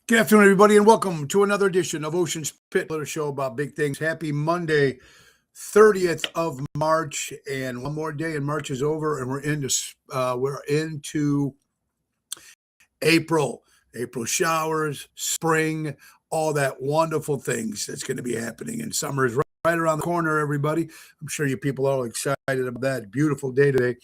Good afternoon, everybody, and welcome to another edition of Ocean's Pit, a show about big things. Happy Monday, 30th of March, and one more day, and March is over, and we're into April. April showers, spring, all that wonderful things that's going to be happening, and summer is right around the corner. Everybody, I'm sure you people are all excited about that. Beautiful day today.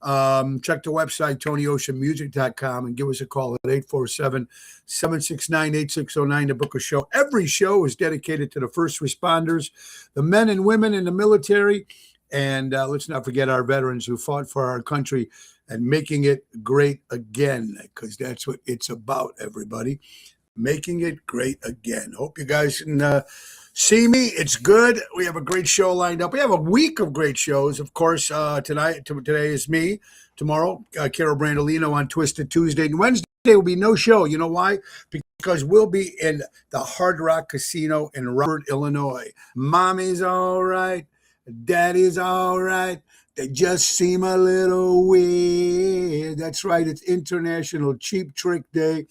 Check the website, TonyOceanMusic.com, and give us a call at 847-769-8609 to book a show. Every show is dedicated to the first responders, the men and women in the military, and let's not forget our veterans who fought for our country and making it great again, because that's what it's about, everybody. Making it great again. Hope you guys can see me. It's good. We have a great show lined up. We have a week of great shows. Of course, today is me. Tomorrow, Carol Brandolino on Twisted Tuesday. And Wednesday will be no show. You know why? Because we'll be in the Hard Rock Casino in Robert, Illinois. Mommy's all right. Daddy's all right. They just seem a little weird. That's right. It's International Cheap Trick Day.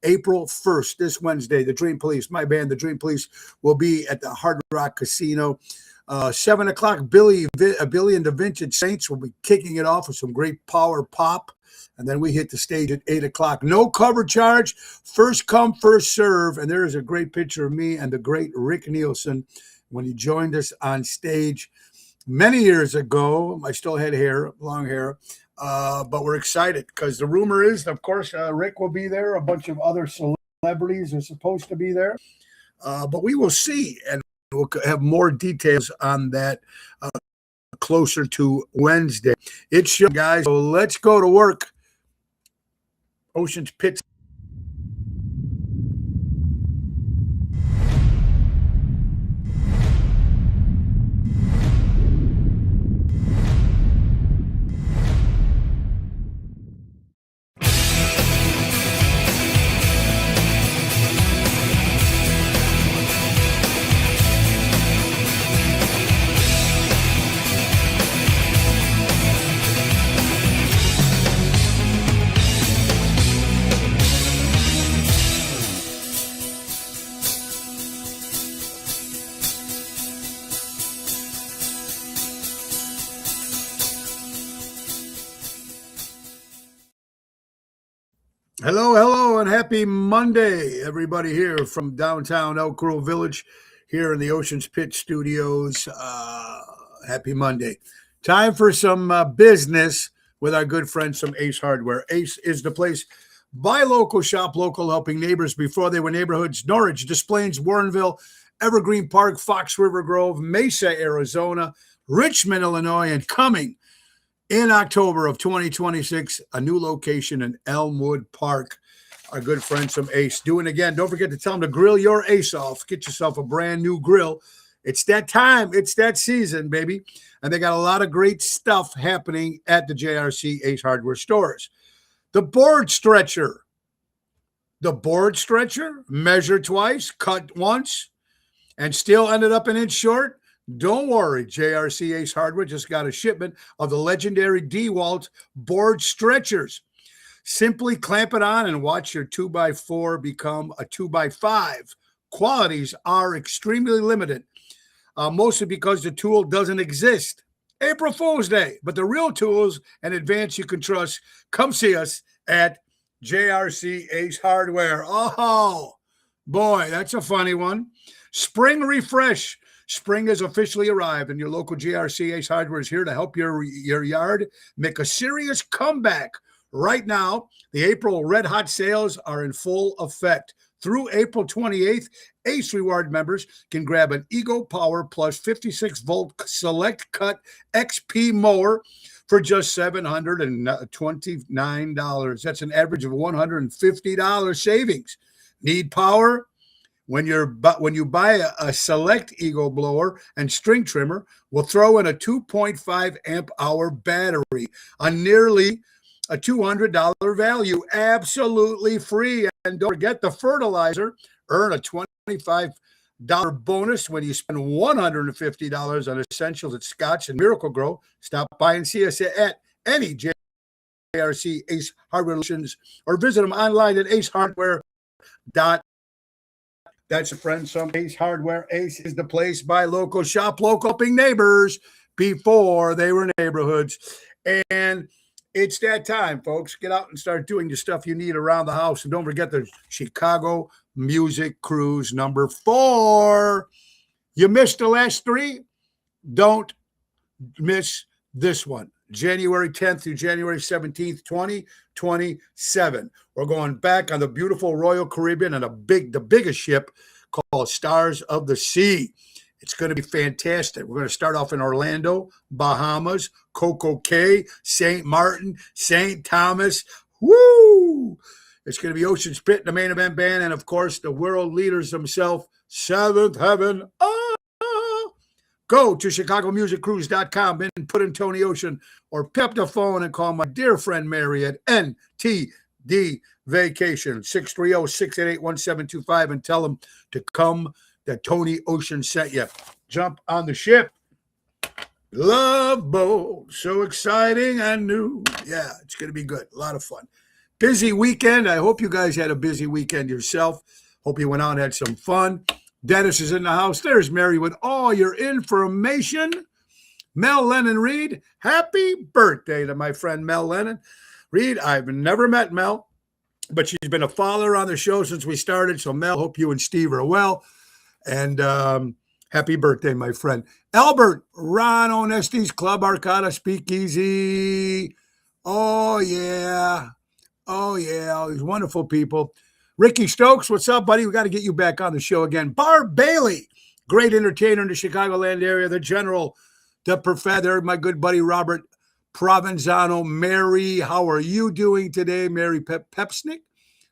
April 1st, this Wednesday, the Dream Police, my band, the Dream Police, will be at the Hard Rock Casino. 7 o'clock, Billy and the Vintage Saints will be kicking it off with some great power pop. And then we hit the stage at 8 o'clock. No cover charge, first come, first serve. And there is a great picture of me and the great Rick Nielsen when he joined us on stage many years ago. I still had hair, long hair. But we're excited because the rumor is, of course, Rick will be there. A bunch of other celebrities are supposed to be there. But we will see, and we'll have more details on that closer to Wednesday. It's your guys. So let's go to work. Ocean's Pit. Hello, and happy Monday, everybody here from downtown Elk Grove Village here in the Ocean's Pit Studios. Happy Monday. Time for some business with our good friends from Ace Hardware. Ace is the place. Buy local, shop local, helping neighbors before they were neighborhoods. Norwich, Des Plaines, Warrenville, Evergreen Park, Fox River Grove, Mesa, Arizona, Richmond, Illinois, and coming in October of 2026, a new location in Elmwood Park. Our good friends from Ace doing again. Don't forget to tell them to grill your ace off. Get yourself a brand new grill. It's that time. It's that season, baby. And they got a lot of great stuff happening at the JRC Ace Hardware stores. The board stretcher. The board stretcher, measure twice, cut once, and still ended up an inch short. Don't worry, JRC Ace Hardware just got a shipment of the legendary DeWalt board stretchers. Simply clamp it on and watch your 2x4 become a 2x5. Qualities are extremely limited, mostly because the tool doesn't exist. April Fool's Day, but the real tools and advance you can trust. Come see us at JRC Ace Hardware. Oh, boy, that's a funny one. Spring Refresh. Spring has officially arrived, and your local JRC Ace Hardware is here to help your yard make a serious comeback. Right now, the April Red Hot sales are in full effect. Through April 28th, Ace Reward members can grab an Ego Power Plus 56-volt Select Cut XP mower for just $729. That's an average of $150 savings. Need power? When you buy a Select Ego blower and string trimmer, we'll throw in a 2.5 amp hour battery, a nearly a $200 value, absolutely free. And don't forget the fertilizer. Earn a $25 bonus when you spend $150 on essentials at Scotch and Miracle-Gro. Stop by and see us at any JRC Ace Hardware Solutions or visit them online at Ace Hardware That's a friend. Some Ace Hardware. Ace is the place. Buy local, shop local, helping neighbors before they were neighborhoods. And it's that time, folks. Get out and start doing the stuff you need around the house. And don't forget the Chicago Music Cruise number 4. You missed the last 3? Don't miss this one. January 10th through January 17th, 2027. We're going back on the beautiful Royal Caribbean and the biggest ship called Stars of the Sea. It's going to be fantastic. We're going to start off in Orlando, Bahamas, Coco Cay, St. Martin, St. Thomas. Woo! It's going to be Ocean's Pit, the main event band, and of course, the world leaders themselves, Seventh Heaven. Go to ChicagoMusicCruise.com and put in Tony Ocean or pick up the phone and call my dear friend Mary at NTD Vacation, 630-688-1725, and tell them to come that Tony Ocean sent you. Jump on the ship. Love Boat. So exciting and new. Yeah, it's going to be good. A lot of fun. Busy weekend. I hope you guys had a busy weekend yourself. Hope you went out and had some fun. Dennis is in the house. There's Mary with all your information. Mel Lennon Reed, happy birthday to my friend Mel Lennon Reed. I've never met Mel, but she's been a follower on the show since we started. So, Mel, hope you and Steve are well. And happy birthday, my friend. Albert, Ron Onesti's Club Arcada Speakeasy. Oh, yeah. Oh, yeah. All these wonderful people. Ricky Stokes, what's up, buddy? We got to get you back on the show again. Barb Bailey, great entertainer in the Chicagoland area. The General, the Professor, my good buddy Robert Provenzano. Mary, how are you doing today? Mary Pepsnick.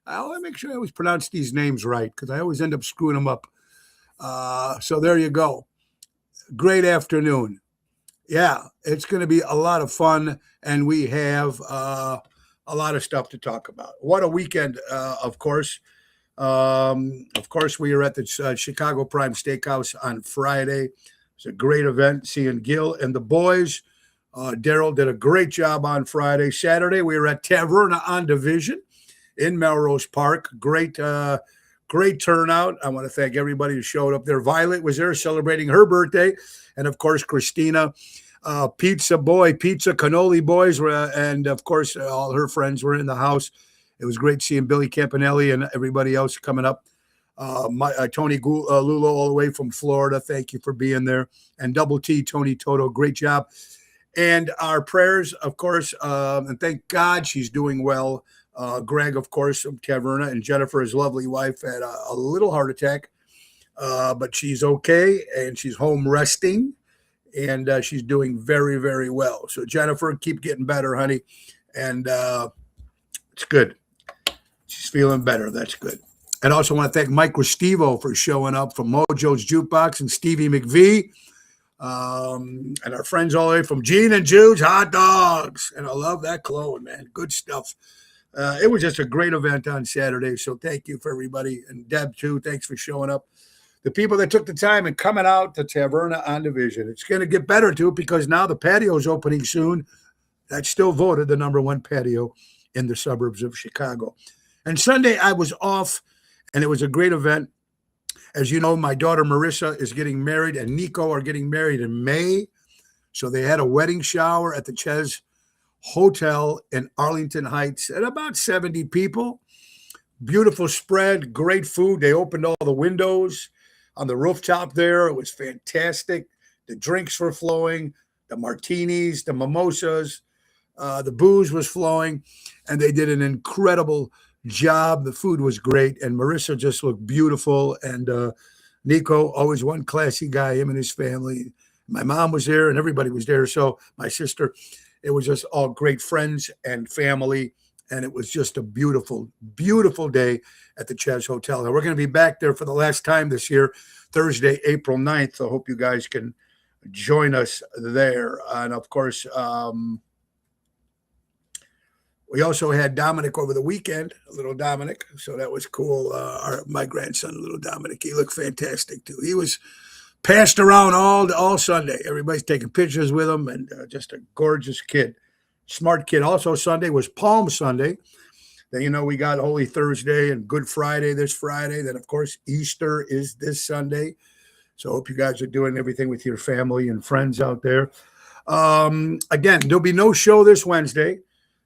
I want to make sure I always pronounce these names right because I always end up screwing them up. So there you go. Great afternoon. Yeah, it's going to be a lot of fun, and we have a lot of stuff to talk about. What a weekend, of course. Of course, we were at the Chicago Prime Steakhouse on Friday. It's a great event, seeing Gil and the boys. Daryl did a great job on Friday. Saturday, we were at Taverna on Division in Melrose Park. Great turnout. I want to thank everybody who showed up there. Violet was there celebrating her birthday. And, of course, Christina. Pizza Cannoli Boys, and of course, all her friends were in the house. It was great seeing Billy Campanelli and everybody else coming up. Tony Lulo, all the way from Florida. Thank you for being there. And Double T, Tony Toto, great job. And our prayers, of course, and thank God she's doing well. Greg, of course, from Taverna, and Jennifer, his lovely wife, had a little heart attack, but she's okay, and she's home resting. And she's doing very, very well. So, Jennifer, keep getting better, honey. And it's good. She's feeling better. That's good. And also want to thank Mike Restivo for showing up from Mojo's Jukebox and Stevie McVie. And our friends all the way from Gene and Jude's Hot Dogs. And I love that cologne, man. Good stuff. It was just a great event on Saturday. So thank you for everybody. And Deb, too, thanks for showing up. The people that took the time and coming out to Taverna on Division. It's going to get better, too, because now the patio is opening soon. That's still voted the number 1 patio in the suburbs of Chicago. And Sunday, I was off, and it was a great event. As you know, my daughter Marissa is getting married, and Nico are getting married in May. So they had a wedding shower at the Ches Hotel in Arlington Heights at about 70 people. Beautiful spread, great food. They opened all the windows on the rooftop there. It was fantastic. The drinks were flowing, the martinis, the mimosas, the booze was flowing, and they did an incredible job. The food was great, and Marissa just looked beautiful. And Nico, always one classy guy, him and his family. My mom was there, and everybody was there. So my sister, it was just all great friends and family. And it was just a beautiful, beautiful day at the Ches Hotel. Now, we're going to be back there for the last time this year, Thursday, April 9th. So I hope you guys can join us there. And, of course, we also had Dominic over the weekend, little Dominic. So that was cool. My grandson, little Dominic, he looked fantastic, too. He was passed around all Sunday. Everybody's taking pictures with him, and just a gorgeous kid. Smart kid. Also, Sunday was Palm Sunday. Then, we got Holy Thursday and Good Friday this Friday. Then, of course, Easter is this Sunday. So I hope you guys are doing everything with your family and friends out there. Again, there'll be no show this Wednesday,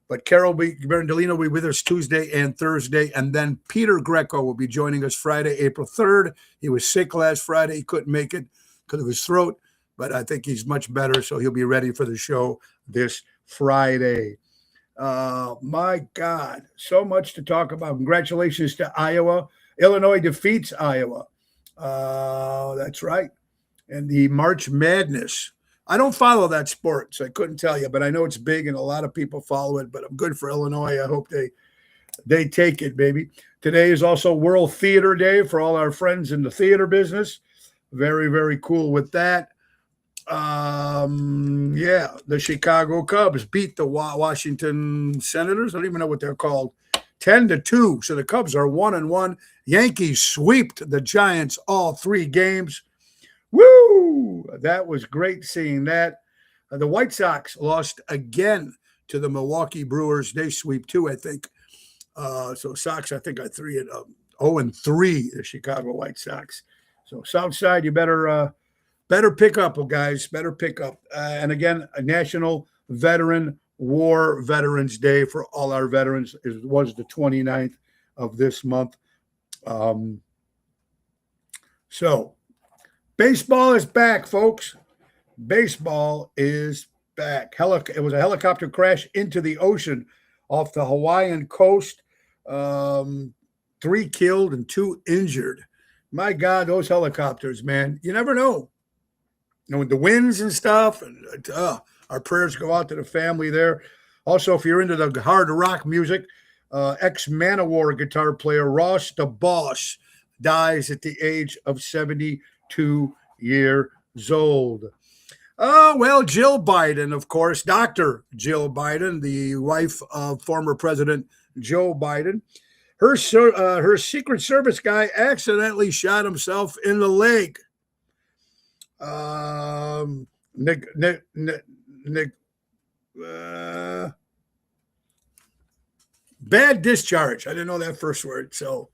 but Carol Berendolino will be with us Tuesday and Thursday. And then Peter Greco will be joining us Friday, April 3rd. He was sick last Friday. He couldn't make it because of his throat, but I think he's much better. So he'll be ready for the show this Friday. My God, so much to talk about. Congratulations to Iowa. Illinois defeats Iowa. That's right. And the March Madness. I don't follow that sport, so I couldn't tell you, but I know it's big and a lot of people follow it, but I'm good for Illinois. I hope they take it, baby. Today is also World Theater Day for all our friends in the theater business. Very, very cool with that. The Chicago Cubs beat the Washington Senators. I don't even know what they're called. 10-2. So the Cubs are 1-1. Yankees swept the Giants all 3 games. Woo! That was great seeing that. The White Sox lost again to the Milwaukee Brewers. They sweep too, I think. So Sox, I think, are 0-3. The Chicago White Sox. So Southside, you better pick up, guys. Better pick up. And again, a National Veteran War Veterans Day for all our veterans. It was the 29th of this month. So baseball is back, folks. Baseball is back. It was a helicopter crash into the ocean off the Hawaiian coast. 3 killed and 2 injured. My God, those helicopters, man. You never know. With the winds and stuff, and our prayers go out to the family there. Also, if you're into the hard rock music, ex-Manowar guitar player Ross the Boss dies at the age of 72 years old. Jill Biden, of course, Dr. Jill Biden, the wife of former President Joe Biden, her Secret Service guy accidentally shot himself in the leg. Bad discharge. I didn't know that first word. So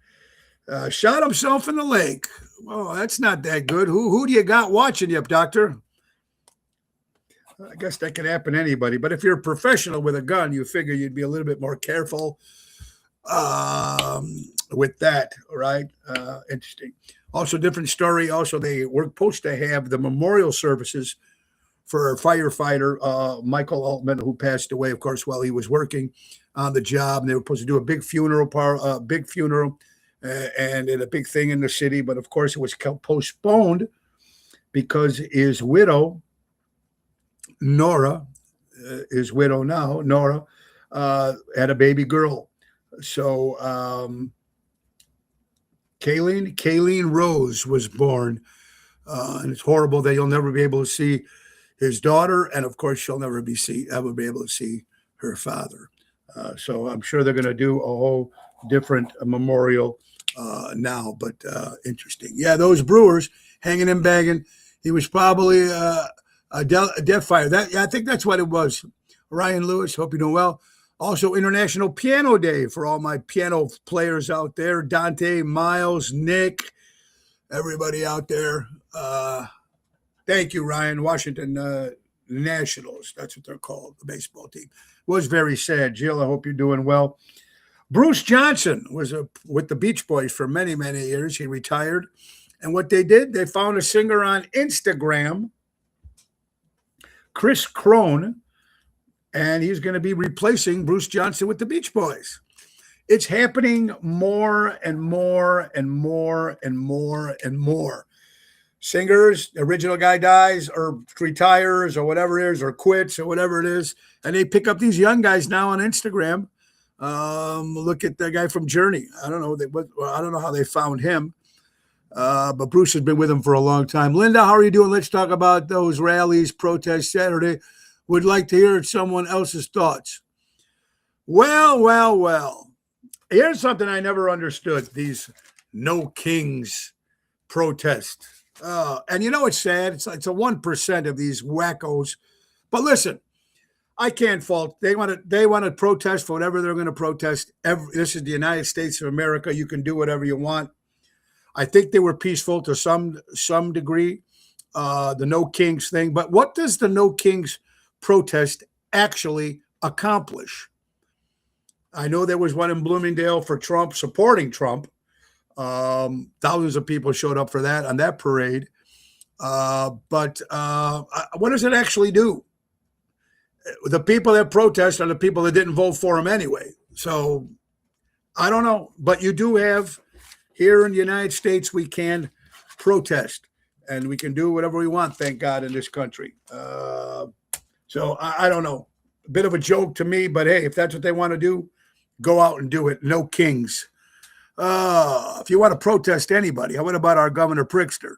shot himself in the leg. Oh, that's not that good. Who do you got watching you, doctor? I guess that can happen to anybody. But if you're a professional with a gun, you figure you'd be a little bit more careful with that. Right? Interesting. Also, different story. Also, they were supposed to have the memorial services for firefighter Michael Altman, who passed away, of course, while he was working on the job. And they were supposed to do a big funeral, and a big thing in the city. But of course, it was postponed because his widow, Nora, had a baby girl. So Kayleen Rose was born, and it's horrible that you'll never be able to see his daughter, and of course she'll never be able to see her father. So I'm sure they're going to do a whole different memorial now, but interesting. Yeah, those Brewers hanging and bagging. He was probably a death fire. I think that's what it was. Ryan Lewis, hope you're doing well. Also, International Piano Day for all my piano players out there. Dante, Miles, Nick, everybody out there. Thank you, Ryan. Washington Nationals, that's what they're called, the baseball team. Was very sad. Jill, I hope you're doing well. Bruce Johnson was with the Beach Boys for many, many years. He retired. And what they did, they found a singer on Instagram, Chris Crone, and he's going to be replacing Bruce Johnson with the Beach Boys. It's happening more and more and more and more and more. Singers, the original guy dies or retires or whatever it is, or quits or whatever it is, and they pick up these young guys now on Instagram. Look at the guy from Journey. I don't know how they found him, but Bruce has been with them for a long time. Linda, how are you doing? Let's talk about those rallies, protests Saturday. Would like to hear someone else's thoughts. Well. Here's something I never understood, these No Kings protests. And it's sad. It's a 1% of these wackos. But listen, I can't fault. They want to protest for whatever they're going to protest. This is the United States of America. You can do whatever you want. I think they were peaceful to some degree. The No Kings thing, but what does the No Kings protest actually accomplish? I know there was one in Bloomingdale for Trump, supporting Trump. Thousands of people showed up for that on that parade. But what does it actually do? The people that protest are the people that didn't vote for him anyway. So I don't know. But you do have here in the United States, we can protest and we can do whatever we want, thank God, in this country. So I don't know. A bit of a joke to me, but hey, if that's what they want to do, go out and do it. No kings. If you want to protest anybody, what about our Governor Pritzker?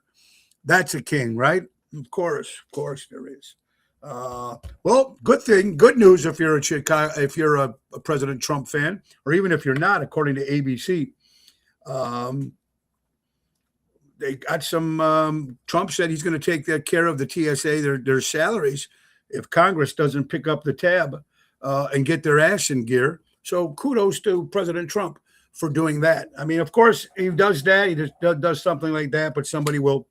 That's a king, right? Of course there is. Well, good news if you're a President Trump fan, or even if you're not, according to ABC. They got some. Trump said he's going to take care of the TSA, their salaries, if Congress doesn't pick up the tab and get their ass in gear. So kudos to President Trump for doing that. I mean, of course, he does that. He just does something like that, but somebody will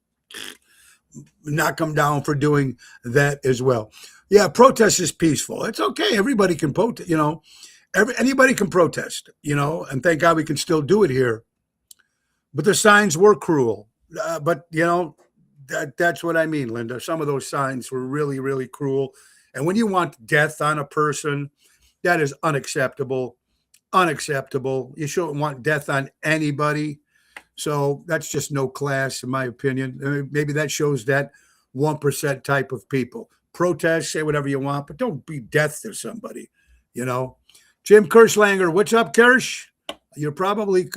knock him down for doing that as well. Yeah, protest is peaceful. It's okay. Everybody can protest, anybody can protest, and thank God we can still do it here. But the signs were cruel. But that's what I mean, Linda. Some of those signs were really, really cruel. And when you want death on a person, that is unacceptable. Unacceptable. You shouldn't want death on anybody. So that's just no class, in my opinion. Maybe that shows that 1% type of people. Protest, say whatever you want, but don't be death to somebody, Jim Kirschlanger, what's up, Kirsch? You're probably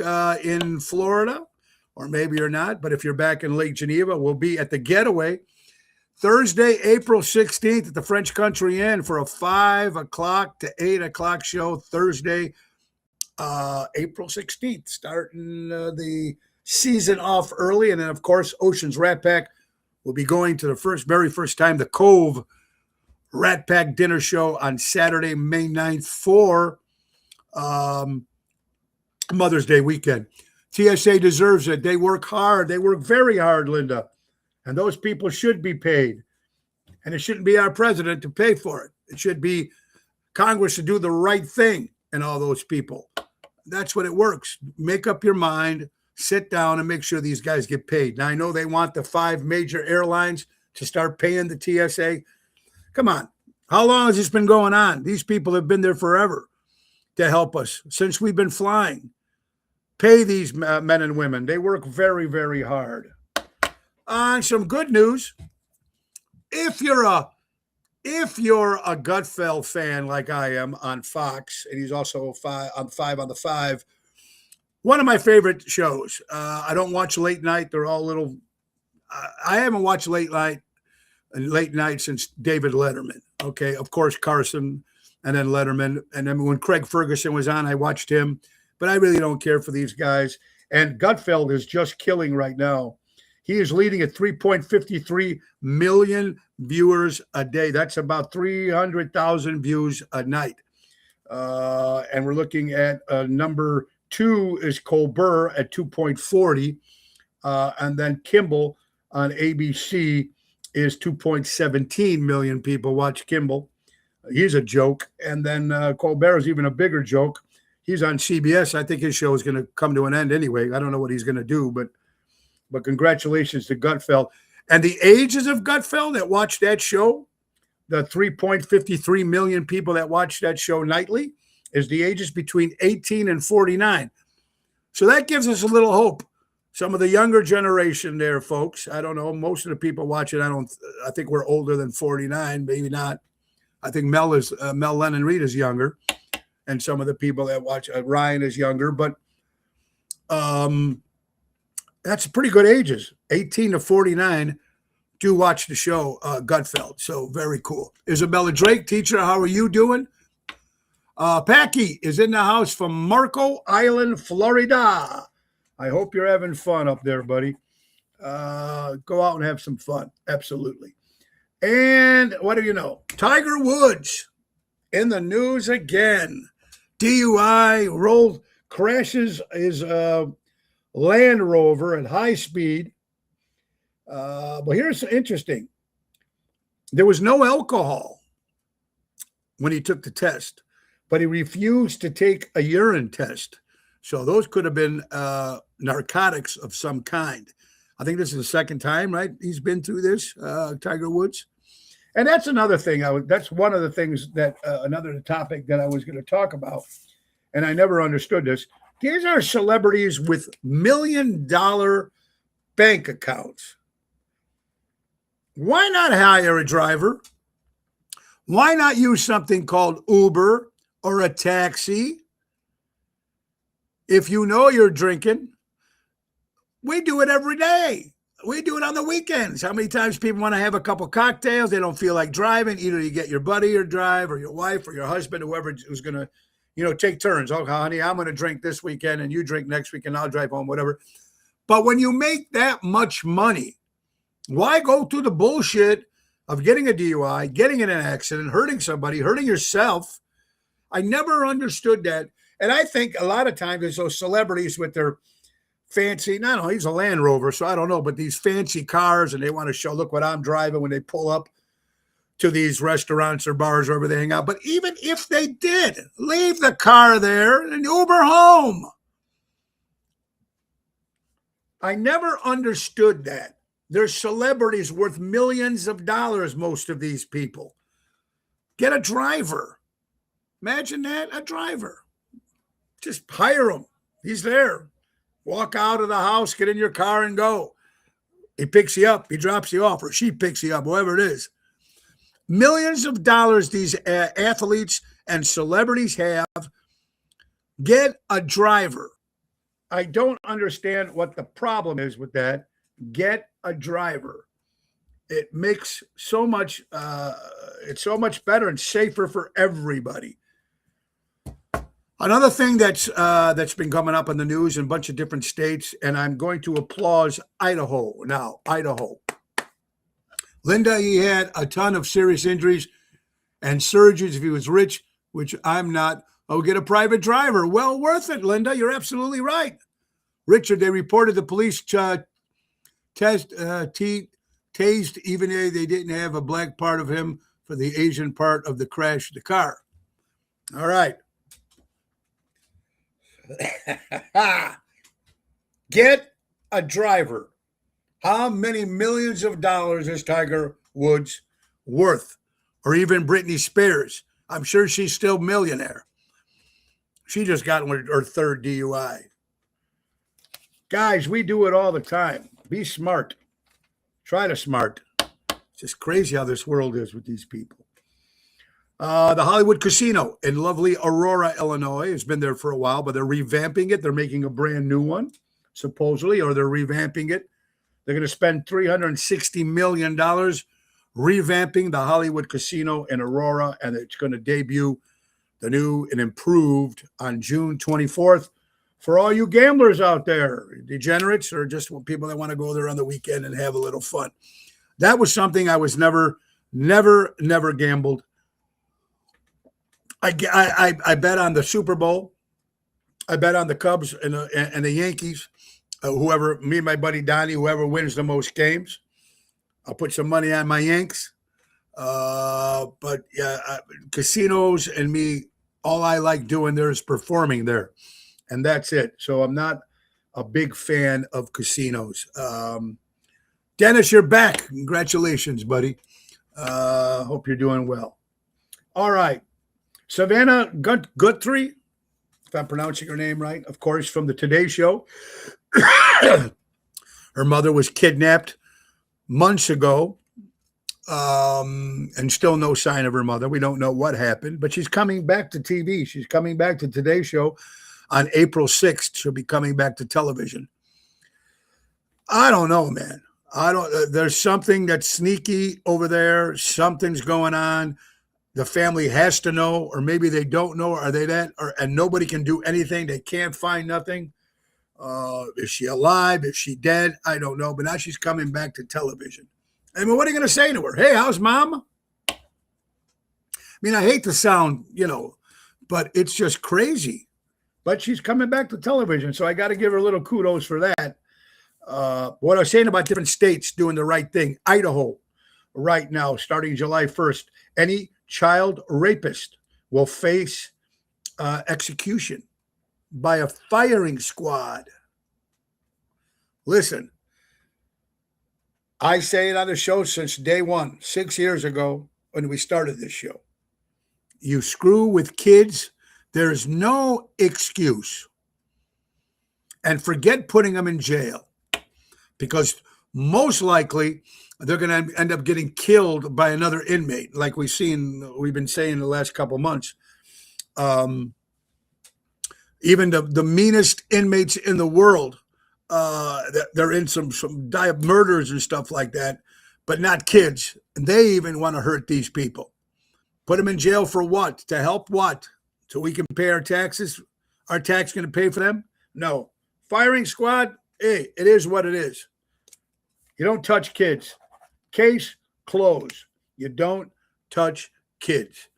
in Florida, or maybe you're not. But if you're back in Lake Geneva, we'll be at the Getaway Thursday, April 16th at the French Country Inn for a 5 o'clock to 8 o'clock show. Thursday, April 16th, starting the season off early. And then, of course, Oceans Rat Pack will be going to the very first time, the Cove Rat Pack dinner show on Saturday, May 9th for Mother's Day weekend. TSA deserves it. They work hard. They work very hard, Linda. And those people should be paid. And it shouldn't be our president to pay for it. It should be Congress to do the right thing and all those people. That's what it works. Make up your mind, sit down, and make sure these guys get paid. Now, I know they want the 5 major airlines to start paying the TSA. Come on. How long has this been going on? These people have been there forever to help us since we've been flying. Pay these men and women. They work very, very hard. On some good news, if you're a Gutfeld fan like I am on Fox, and he's also on 5 on the 5, one of my favorite shows. I don't watch late night. They're all little. I haven't watched late night since David Letterman. Okay, of course Carson, and then Letterman, and then when Craig Ferguson was on, I watched him. But I really don't care for these guys. And Gutfeld is just killing right now. He is leading at 3.53 million viewers a day. That's about 300,000 views a night. And we're looking at number 2 is Colbert at 2.40. And then Kimball on ABC is 2.17 million people watch Kimball. He's a joke. And then Colbert is even a bigger joke. He's on CBS. I think his show is going to come to an end anyway. I don't know what he's going to do, but congratulations to Gutfeld. And the ages of Gutfeld that watch that show, the 3.53 million people that watch that show nightly, is the ages between 18 and 49. So that gives us a little hope. Some of the younger generation there, folks. I don't know. Most of the people watching, I think we're older than 49, maybe not. I think Mel Lennon Reed is younger. And some of the people that watch, Ryan is younger, but that's pretty good ages. 18 to 49 do watch the show, Gutfeld. So very cool. Isabella Drake, teacher, how are you doing? Packy is in the house from Marco Island, Florida. I hope you're having fun up there, buddy. Go out and have some fun. Absolutely. And what do you know? Tiger Woods In the news again. DUI crashes his Land Rover at high speed. But here's interesting. There was no alcohol when he took the test, but he refused to take a urine test. So those could have been narcotics of some kind. I think this is the second time, right? He's been through this, Tiger Woods. And that's another thing. That's one of the things that another topic that I was going to talk about. And I never understood this. These are celebrities with $1 million bank accounts. Why not hire a driver? Why not use something called Uber or a taxi? If you know you're drinking, we do it every day. We do it on the weekends. How many times people want to have a couple cocktails? They don't feel like driving. Either you get your buddy or drive, or your wife or your husband, whoever who's going to, take turns. Oh, honey, I'm going to drink this weekend and you drink next weekend. I'll drive home, whatever. But when you make that much money, why go through the bullshit of getting a DUI, getting in an accident, hurting somebody, hurting yourself? I never understood that. And I think a lot of times it's those celebrities with their fancy, I don't know, he's a Land Rover, so I don't know, but these fancy cars, and they want to show, look what I'm driving when they pull up to these restaurants or bars wherever they hang out. But even if they did, leave the car there and Uber home. I never understood that. They're celebrities worth millions of dollars, most of these people. Get a driver. Imagine that, a driver. Just hire him. He's there. Walk out of the house, get in your car and go. He picks you up. He drops you off, or she picks you up, whoever it is. Millions of dollars these athletes and celebrities have. Get a driver. I don't understand what the problem is with that. Get a driver. It makes so much, it's so much better and safer for everybody. Another thing that's been coming up in the news in a bunch of different states, and I'm going to applaud Idaho now. Idaho. Linda, he had a ton of serious injuries and surgeries. If he was rich, which I'm not, get a private driver. Well worth it, Linda. You're absolutely right. Richard, they reported the police tased even though they didn't have a black part of him for the Asian part of the crash of the car. All right. Get a driver. How many millions of dollars is Tiger Woods worth? Or even Britney Spears? I'm sure she's still a millionaire. She just got her third DUI. Guys, we do it all the time. Be smart. Try to smart. It's just crazy how this world is with these people. The Hollywood Casino in lovely Aurora, Illinois, has been there for a while, but they're revamping it. They're making a brand new one, supposedly, or they're revamping it. They're going to spend $360 million revamping the Hollywood Casino in Aurora, and it's going to debut the new and improved on June 24th. For all you gamblers out there, degenerates, or just people that want to go there on the weekend and have a little fun. That was something I was never gambled. I bet on the Super Bowl. I bet on the Cubs and the Yankees. Whoever, me and my buddy Donnie, whoever wins the most games, I'll put some money on my Yanks. But yeah, casinos and me, all I like doing there is performing there, and that's it. So I'm not a big fan of casinos. Dennis, you're back. Congratulations, buddy. Hope you're doing well. All right. Savannah Guthrie, if I'm pronouncing her name right, of course, from the Today Show. Her mother was kidnapped months ago, and still no sign of her mother. We don't know what happened, but she's coming back to TV. She's coming back to Today Show on April 6th. She'll be coming back to television. I don't know, man. There's something that's sneaky over there. Something's going on. The family has to know, or maybe they don't know. Are they that? And nobody can do anything. They can't find nothing. Is she alive? Is she dead? I don't know. But now she's coming back to television. I mean, what are you going to say to her? Hey, how's mom? mean, I hate to sound, but it's just crazy. But she's coming back to television, so I got to give her a little kudos for that. What I was saying about different states doing the right thing. Idaho, right now, starting July 1st, any child rapist will face execution by a firing squad. Listen, I say it on the show since day one, 6 years ago when we started this show. You screw with kids, there's no excuse. And forget putting them in jail, because most likely they're going to end up getting killed by another inmate, like we've been saying the last couple months. Even the meanest inmates in the world, they're in some murders and stuff like that, but not kids. And they even want to hurt these people. Put them in jail for what? To help what? So we can pay our taxes? Our tax going to pay for them? No. Firing squad, hey, it is what it is. You don't touch kids. Case closed. You don't touch kids.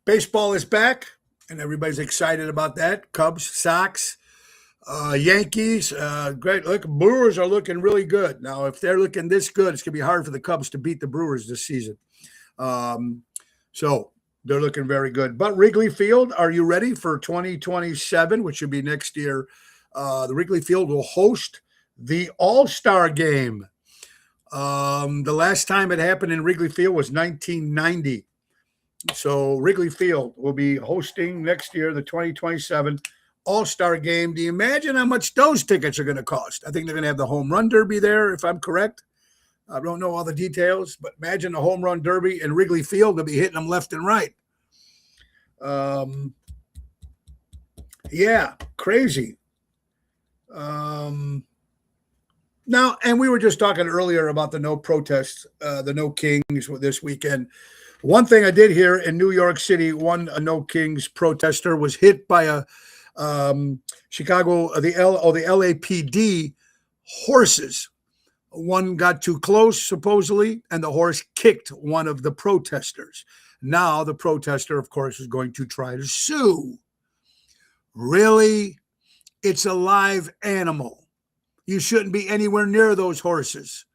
Baseball is back, and everybody's excited about that. Cubs, Sox, Yankees, great. Look, Brewers are looking really good. Now, if they're looking this good, it's going to be hard for the Cubs to beat the Brewers this season. So they're looking very good. But Wrigley Field, are you ready for 2027, which should be next year? The Wrigley Field will host the All-Star Game. The last time it happened in Wrigley Field was 1990. So Wrigley Field will be hosting next year the 2027 All-Star Game. Do you imagine how much those tickets are going to cost? I think they're going to have the Home Run Derby there, if I'm correct. I don't know all the details, but imagine the Home Run Derby in Wrigley Field. They'll be hitting them left and right. Yeah, crazy. Now, and we were just talking earlier about the no protests, the no Kings this weekend. One thing I did hear in New York City, one no Kings protester was hit by a Chicago, the LAPD horses. One got too close, supposedly, and the horse kicked one of the protesters. Now the protester, of course, is going to try to sue. Really? It's a live animal. You shouldn't be anywhere near those horses.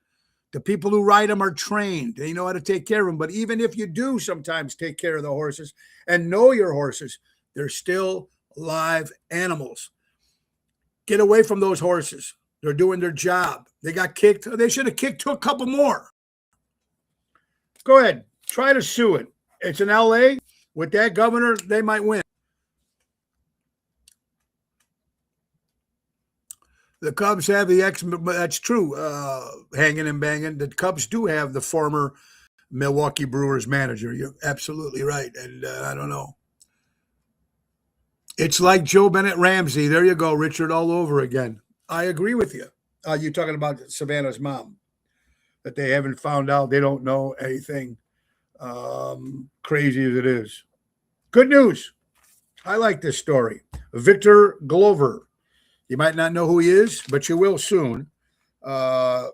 The people who ride them are trained. They know how to take care of them. But even if you do sometimes take care of the horses and know your horses, they're still live animals. Get away from those horses. They're doing their job. They got kicked. They should have kicked to a couple more. Go ahead. Try to sue it. It's in L.A. With that governor, they might win. The Cubs have that's true, hanging and banging. The Cubs do have the former Milwaukee Brewers manager. You're absolutely right. And I don't know. It's like Joe Bennett Ramsey. There you go, Richard, all over again. I agree with you. You're talking about Savannah's mom, that they haven't found out. They don't know anything, crazy as it is. Good news. I like this story. Victor Glover. You might not know who he is, but you will soon. Actually,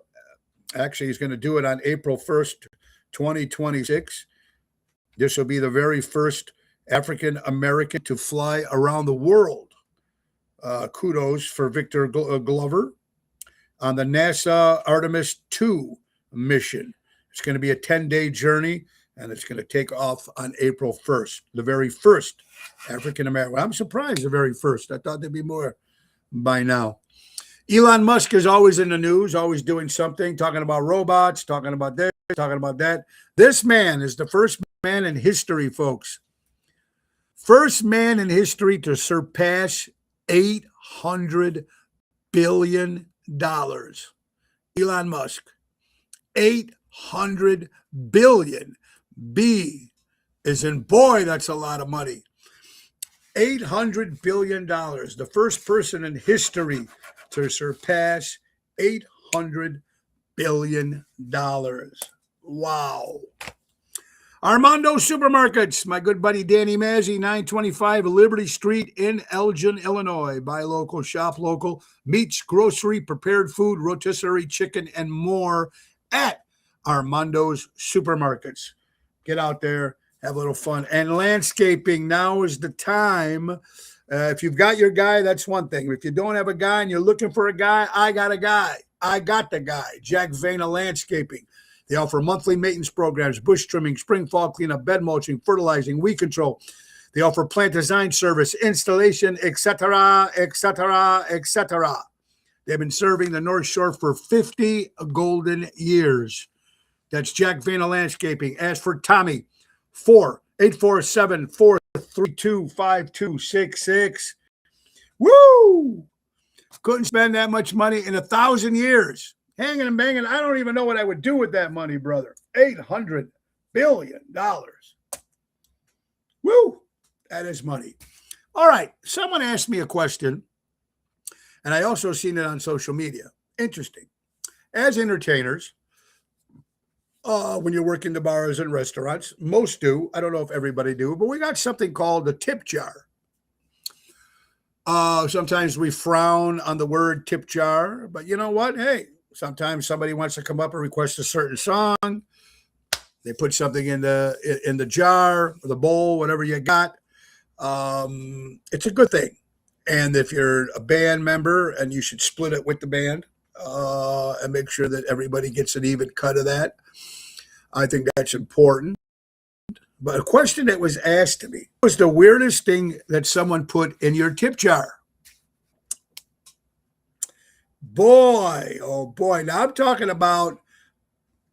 he's going to do it on April 1st, 2026. This will be the very first African American to fly around the world. Kudos for Victor Glover on the NASA Artemis II mission. It's going to be a 10-day journey, and it's going to take off on April 1st, the very first African American. I'm surprised the very first. I thought there'd be more by now. Elon Musk is always in the news, always doing something, talking about robots, talking about this, talking about that. This man is the first man in history, folks. First man in history to surpass $800 billion. Elon Musk. 800 billion. B is in boy, that's a lot of money. $800 billion. The first person in history to surpass $800 billion. Wow. Armando Supermarkets, my good buddy Danny Mazzi, 925 Liberty Street in Elgin, Illinois. Buy local, shop local, meats, grocery, prepared food, rotisserie chicken, and more at Armando's Supermarkets. Get out there, have a little fun. And landscaping, now is the time. If you've got your guy, that's one thing. If you don't have a guy and you're looking for a guy, I got a guy. I got the guy, Jack Vena Landscaping. They offer monthly maintenance programs, bush trimming, spring, fall cleanup, bed mulching, fertilizing, weed control. They offer plant design service, installation, etc., etc., etc. They've been serving the North Shore for 50 golden years. That's Jack Vena Landscaping. Ask for Tommy, 4-847-432-5266. Woo! Couldn't spend that much money in 1,000 years. Hanging and banging. I don't even know what I would do with that money, brother. $800 billion. Woo! That is money. All right. Someone asked me a question, and I also seen it on social media. Interesting. As entertainers, when you work in the bars and restaurants, most do. I don't know if everybody do, but we got something called the tip jar. Sometimes we frown on the word tip jar, but you know what? Hey, sometimes somebody wants to come up and request a certain song. They put something in the jar or the bowl, whatever you got. It's a good thing. And if you're a band member, and you should split it with the band and make sure that everybody gets an even cut of that. I think that's important. But a question that was asked to me was the weirdest thing that someone put in your tip jar. Boy, oh boy. Now I'm talking about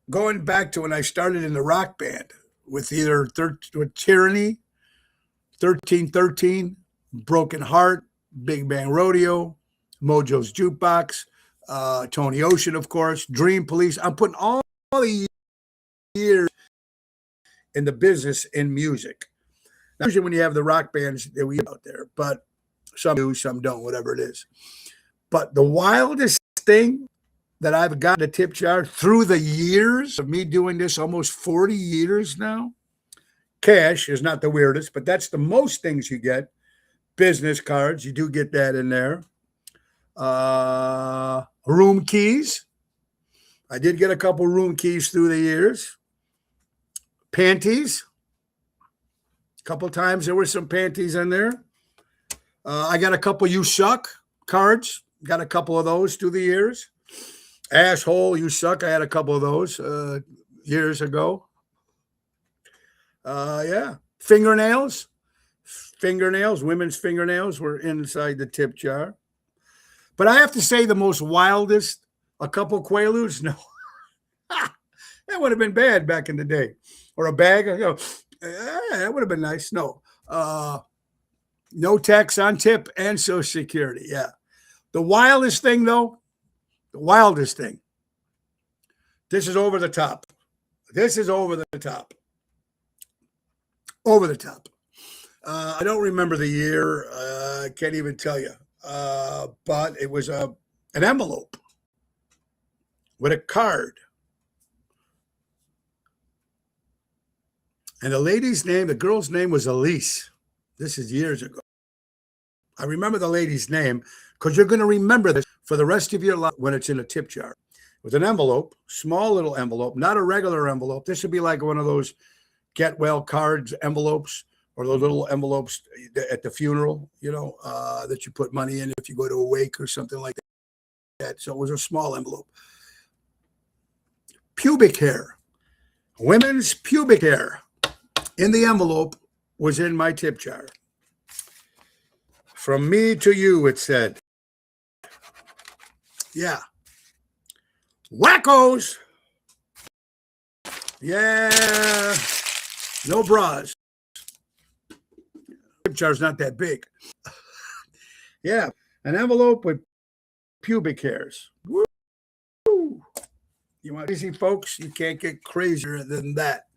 going back to when I started in the rock band with either with Tyranny, 1313, Broken Heart, Big Bang Rodeo, Mojo's Jukebox, Tony Ocean, of course, Dream Police. I'm putting all the years in the business in music. Now, usually when you have the rock bands that we out there, but some do, some don't, whatever it is. But the wildest thing that I've got in a tip jar through the years of me doing this, almost 40 years now, cash is not the weirdest, but that's the most things you get. Business cards, you do get that in there. Room keys. I did get a couple room keys through the years. Panties. A couple times there were some panties in there. I got a couple You Suck cards. Got a couple of those through the years. Asshole, You Suck. I had a couple of those years ago. Yeah. Fingernails. Women's fingernails were inside the tip jar. But I have to say the most wildest, a couple Quaaludes, no. That would have been bad back in the day. Or a bag, that would have been nice. No. No tax on tip and Social Security. Yeah. The wildest thing, though, this is over the top. Over the top. I don't remember the year. I can't even tell you. But it was an envelope with a card. And the girl's name was Elise. This is years ago. I remember the lady's name because you're going to remember this for the rest of your life when it's in a tip jar. With an envelope, small little envelope, not a regular envelope. This would be like one of those get well cards envelopes or the little envelopes at the funeral, that you put money in if you go to a wake or something like that. So it was a small envelope. Pubic hair. Women's pubic hair in the envelope was in my tip jar. From me to you, it said. Yeah. Wackos. Yeah. No bras. Tip jar's not that big. Yeah. An envelope with pubic hairs. Woo. You want easy, folks? You can't get crazier than that.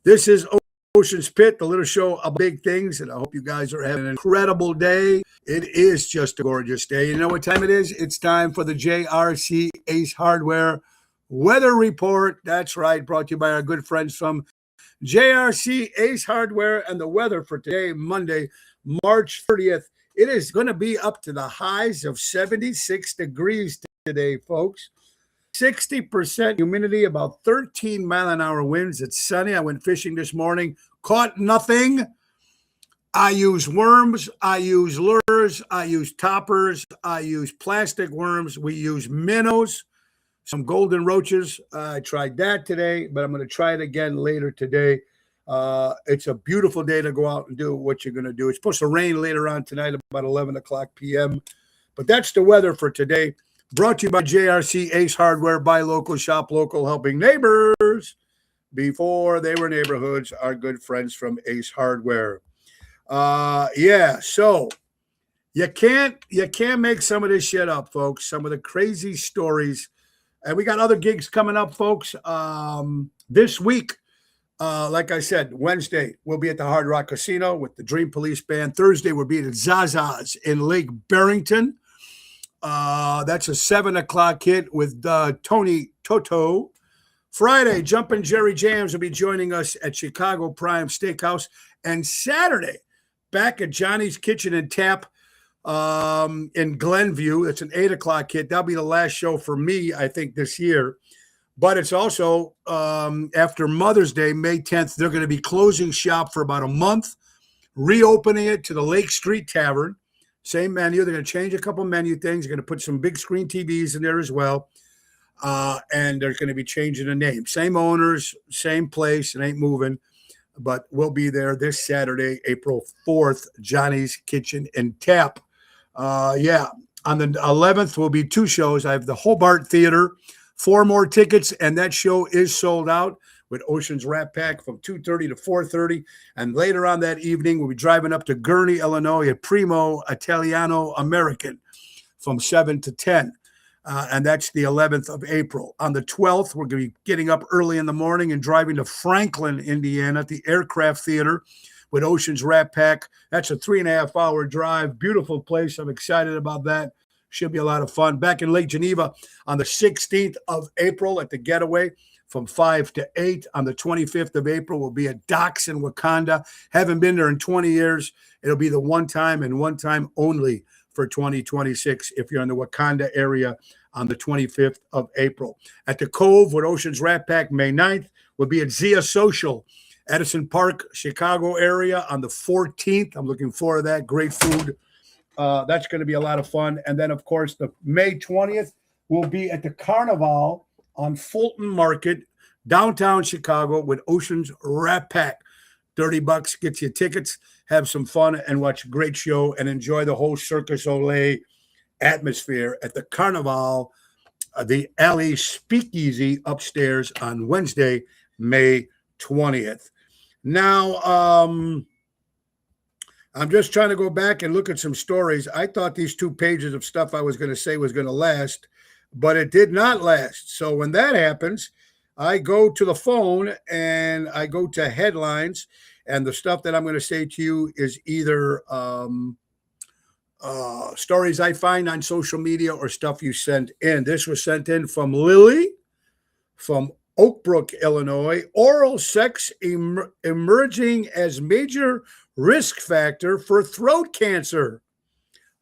This is Ocean's Pit, the little show of big things, and I hope you guys are having an incredible day. It is just a gorgeous day. You know what time it is? It's time for the JRC Ace Hardware Weather Report. That's right, brought to you by our good friends from JRC Ace Hardware, and the weather for today, Monday, March 30th. It is going to be up to the highs of 76 degrees today, folks. 60% humidity, about 13-mile-an-hour winds. It's sunny. I went fishing this morning. Caught nothing. I use worms. I use lures. I use toppers. I use plastic worms. We use minnows, some golden roaches. I tried that today, but I'm going to try it again later today. It's a beautiful day to go out and do what you're going to do. It's supposed to rain later on tonight, about 11 o'clock p.m. But that's the weather for today. Brought to you by JRC Ace Hardware. Buy local, shop local, helping neighbors before they were neighborhoods. Our good friends from Ace Hardware. So you can't make some of this shit up, folks. Some of the crazy stories. And we got other gigs coming up, folks. This week, like I said, Wednesday, we'll be at the Hard Rock Casino with the Dream Police Band. Thursday, we'll be at Zaza's in Lake Barrington. That's a 7 o'clock hit with Tony Toto. Friday, Jumpin' Jerry Jams will be joining us at Chicago Prime Steakhouse. And Saturday, back at Johnny's Kitchen and Tap in Glenview. It's an 8 o'clock hit. That'll be the last show for me, I think, this year. But it's also after Mother's Day, May 10th, they're going to be closing shop for about a month, reopening it to the Lake Street Tavern. Same menu. They're going to change a couple menu things. They're going to put some big screen TVs in there as well. And they're going to be changing the name. Same owners, same place. It ain't moving. But we'll be there this Saturday, April 4th, Johnny's Kitchen and Tap. On the 11th will be 2 shows. I have the Hobart Theater, 4 more tickets, and that show is sold out with Ocean's Rat Pack from 2:30 to 4:30. And later on that evening, we'll be driving up to Gurnee, Illinois at Primo Italiano American from 7 to 10. And that's the 11th of April. On the 12th, we're going to be getting up early in the morning and driving to Franklin, Indiana at the Aircraft Theater with Ocean's Rat Pack. That's a 3.5-hour drive. Beautiful place. I'm excited about that. Should be a lot of fun. Back in Lake Geneva on the 16th of April at the Getaway from 5 to 8. On the 25th of April, we'll be at Docks in Wakanda. Haven't been there in 20 years. It'll be the one time and one time only for 2026 if you're in the Wakanda area on the 25th of April. At the Cove with Ocean's Rat Pack, May 9th. We'll be at Zia Social, Edison Park, Chicago area on the 14th. I'm looking forward to that. Great food. That's going to be a lot of fun. And then, of course, the May 20th, we'll be at the Carnival on Fulton Market, downtown Chicago with Ocean's Rat Pack. $30 gets you tickets. Have some fun and watch a great show and enjoy the whole Circus Olay atmosphere at the Carnival, the Alley Speakeasy upstairs on Wednesday, May 20th. Now, I'm just trying to go back and look at some stories. I thought these 2 pages of stuff I was going to say was going to last, but it did not last. So when that happens, I go to the phone and I go to headlines, and the stuff that I'm going to say to you is either stories I find on social media or stuff you sent in. This was sent in from Lily from Oak Brook, Illinois. Oral sex emerging as major risk factor for throat cancer.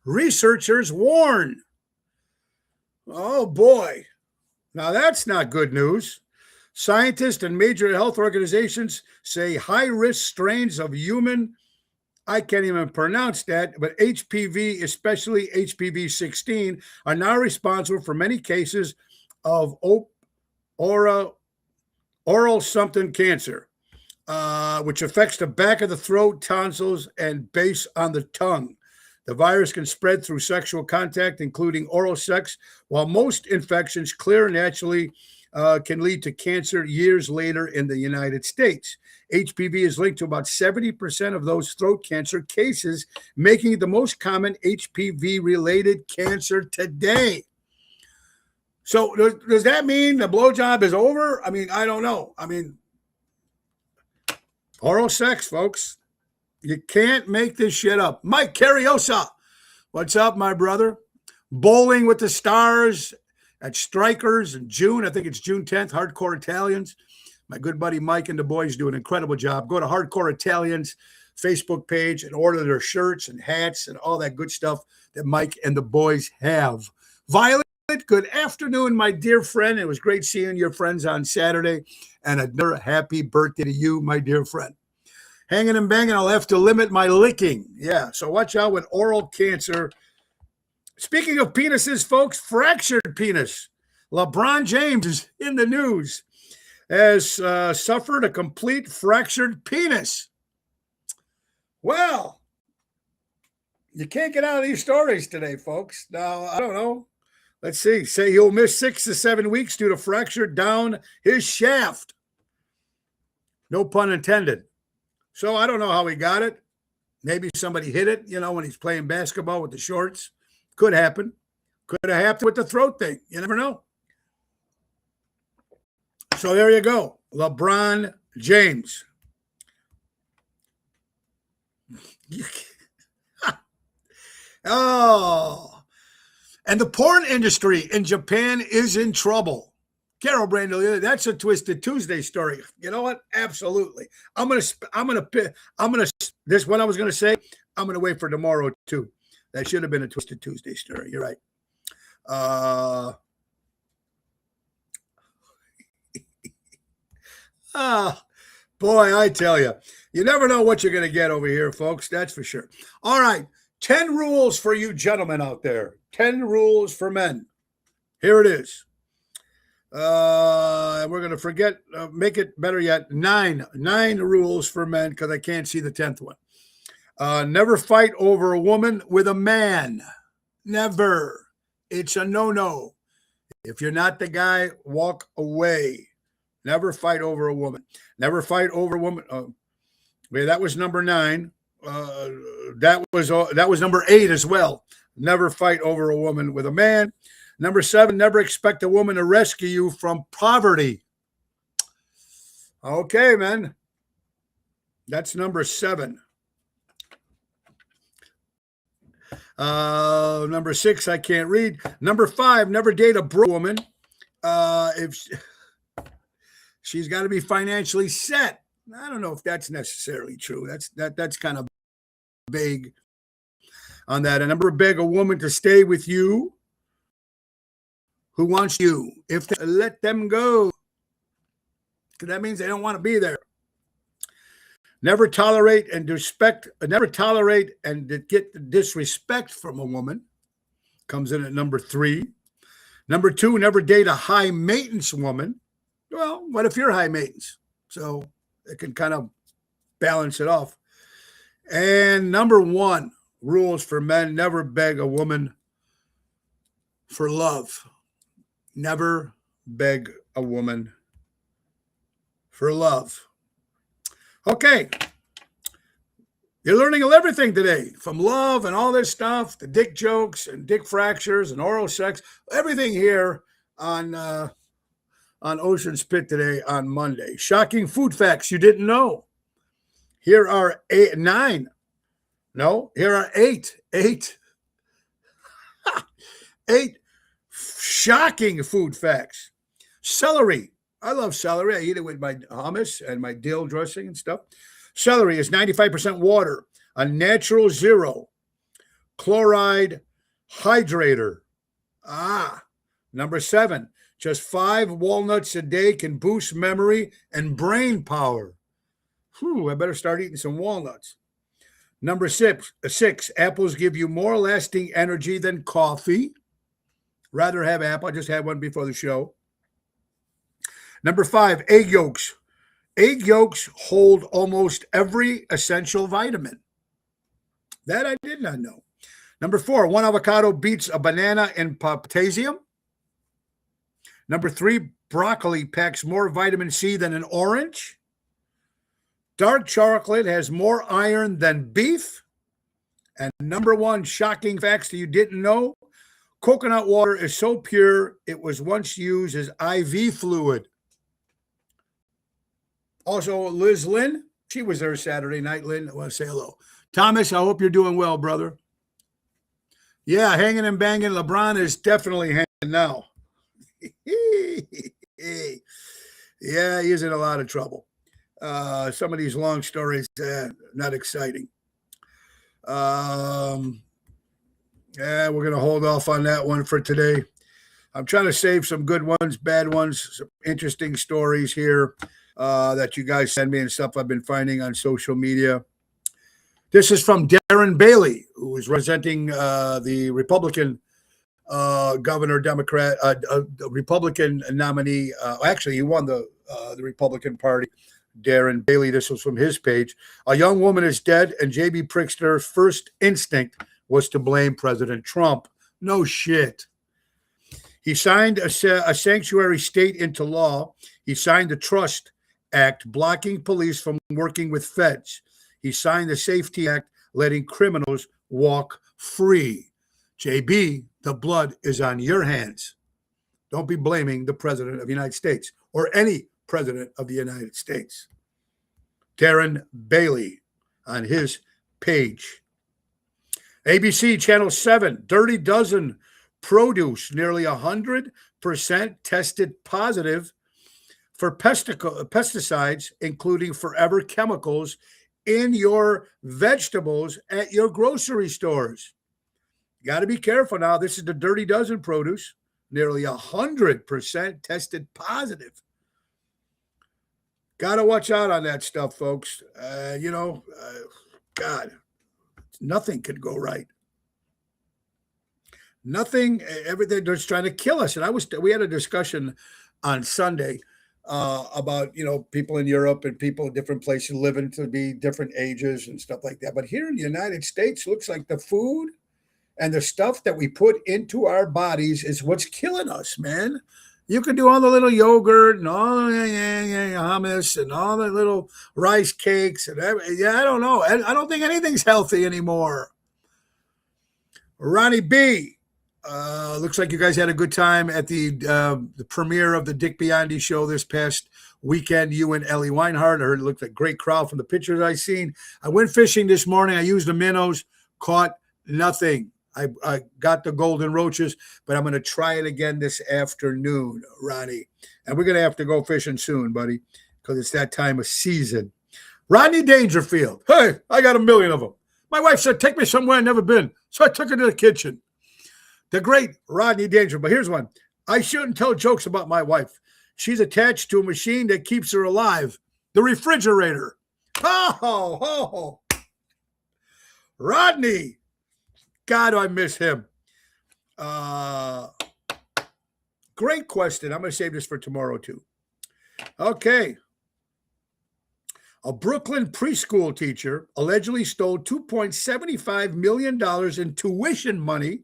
Researchers warn. Oh, boy. Now, that's not good news. Scientists and major health organizations say high-risk strains of human, I can't even pronounce that, but HPV, especially HPV-16, are now responsible for many cases of oral something cancer, which affects the back of the throat, tonsils, and base on the tongue. The virus can spread through sexual contact, including oral sex, while most infections clear naturally can lead to cancer years later in the United States. HPV is linked to about 70% of those throat cancer cases, making it the most common HPV-related cancer today. So does that mean the blowjob is over? I mean, I don't know. I mean, oral sex, folks. You can't make this shit up. Mike Carriosa, what's up, my brother? Bowling with the Stars at Strikers in June. I think it's June 10th, Hardcore Italians. My good buddy Mike and the boys do an incredible job. Go to Hardcore Italians Facebook page and order their shirts and hats and all that good stuff that Mike and the boys have. Violet, good afternoon, my dear friend. It was great seeing your friends on Saturday. And another happy birthday to you, my dear friend. hanging and banging, I'll have to limit my licking. Yeah, so watch out with oral cancer. Speaking of penises, folks, fractured penis. LeBron James is in the news, has suffered a complete fractured penis. Well, you can't get out of these stories today, folks. Now, I don't know. Let's see. Say he'll miss 6 to 7 weeks due to fracture down his shaft. No pun intended. So I don't know how he got it. Maybe somebody hit it, when he's playing basketball with the shorts. Could happen. Could have happened with the throat thing. You never know. So there you go. LeBron James. Oh. And the porn industry in Japan is in trouble. Carol Brandel, that's a Twisted Tuesday story. You know what? Absolutely. This what I was going to say. I'm going to wait for tomorrow too. That should have been a Twisted Tuesday story. You're right. Boy, I tell you, you never know what you're going to get over here, folks. That's for sure. All right. 10 rules for you gentlemen out there. 10 rules for men. Here it is. We're going to make it better yet. 9 rules for men because I can't see the 10th one. Never fight over a woman with a man. Never. It's a no-no. If you're not the guy, walk away. Never fight over a woman. Never fight over a woman. That was number 9. That was number 8 as well. Never fight over a woman with a man. Number 7, never expect a woman to rescue you from poverty. Okay, man. That's number 7. Number 6, I can't read. Number 5, never date a broke woman. If she's got to be financially set. I don't know if that's necessarily true. That's kind of vague on that. And never beg a woman to stay with you who wants you. If they let them go, because that means they don't want to be there. Never tolerate and get disrespect from a woman. Comes in at number 3. Number 2, never date a high maintenance woman. Well, what if you're high maintenance? So it can kind of balance it off. And number 1, rules for men, never beg a woman for love. Never beg a woman for love. Okay. You're learning everything today, from love and all this stuff, the dick jokes and dick fractures and oral sex, everything here on Ocean's Pit today on Monday. Shocking food facts you didn't know. Here are 8. Here are 8. 8 shocking food facts. Celery. I love celery. I eat it with my hummus and my dill dressing and stuff. Celery is 95% water, a natural zero chloride hydrator. Number 7, just 5 walnuts a day can boost memory and brain power. I better start eating some walnuts. Number 6, apples give you more lasting energy than coffee. Rather have apple. I just had one before the show. Number 5, egg yolks. Egg yolks hold almost every essential vitamin. That I did not know. Number 4, 1 avocado beats a banana in potassium. Number 3, broccoli packs more vitamin C than an orange. Dark chocolate has more iron than beef. And number 1, shocking facts that you didn't know. Coconut water is so pure, it was once used as IV fluid. Also, Liz Lynn, she was there Saturday night. Lynn, I want to say hello. Thomas, I hope you're doing well, brother. Yeah, hanging and banging. LeBron is definitely hanging now. Yeah, he is in a lot of trouble. Some of these long stories, not exciting. Yeah, we're going to hold off on that one for today. I'm trying to save some good ones, bad ones, some interesting stories here. that you guys send me and stuff I've been finding on social media. This is from Darren Bailey, who is representing the Republican governor, Democrat, Republican nominee. Actually, he won the Republican Party. Darren Bailey. This was from his page. A young woman is dead, and J.B. Pritzker's first instinct was to blame President Trump. No shit. He signed a sanctuary state into law. He signed the Trust Act, blocking police from working with feds. He signed the Safety Act, letting criminals walk free. JB, the blood is on your hands. Don't be blaming the president of the United States or any president of the United States. Darren Bailey on his page. ABC Channel 7, Dirty Dozen produce nearly 100% tested positive for pesticides, including forever chemicals, in your vegetables at your grocery stores. You got to be careful now. This is the Dirty Dozen produce. Nearly 100% tested positive. Got to watch out on that stuff, folks. God, nothing could go right. Nothing, everything, they're just trying to kill us. And we had a discussion on Sunday about, people in Europe and people in different places living to be different ages and stuff like that. But here in the United States, looks like the food and the stuff that we put into our bodies is what's killing us, man. You can do all the little yogurt and all the hummus and all the little rice cakes and everything. I don't know. I don't think anything's healthy anymore. Ronnie B. Looks like you guys had a good time at the premiere of the Dick Biondi show this past weekend. You and Ellie Weinhardt. I heard it looked like a great crowd from the pictures I seen. I went fishing this morning. I used the minnows, caught nothing. I got the golden roaches, but I'm going to try it again this afternoon, Ronnie. And we're going to have to go fishing soon, buddy, because it's that time of season. Rodney Dangerfield. Hey, I got 1 million of them. My wife said, take me somewhere I've never been. So I took her to the kitchen. The great Rodney Dangerfield. But here's one. I shouldn't tell jokes about my wife. She's attached to a machine that keeps her alive. The refrigerator. Oh. Rodney. God, I miss him. Great question. I'm going to save this for tomorrow, too. Okay. A Brooklyn preschool teacher allegedly stole $2.75 million in tuition money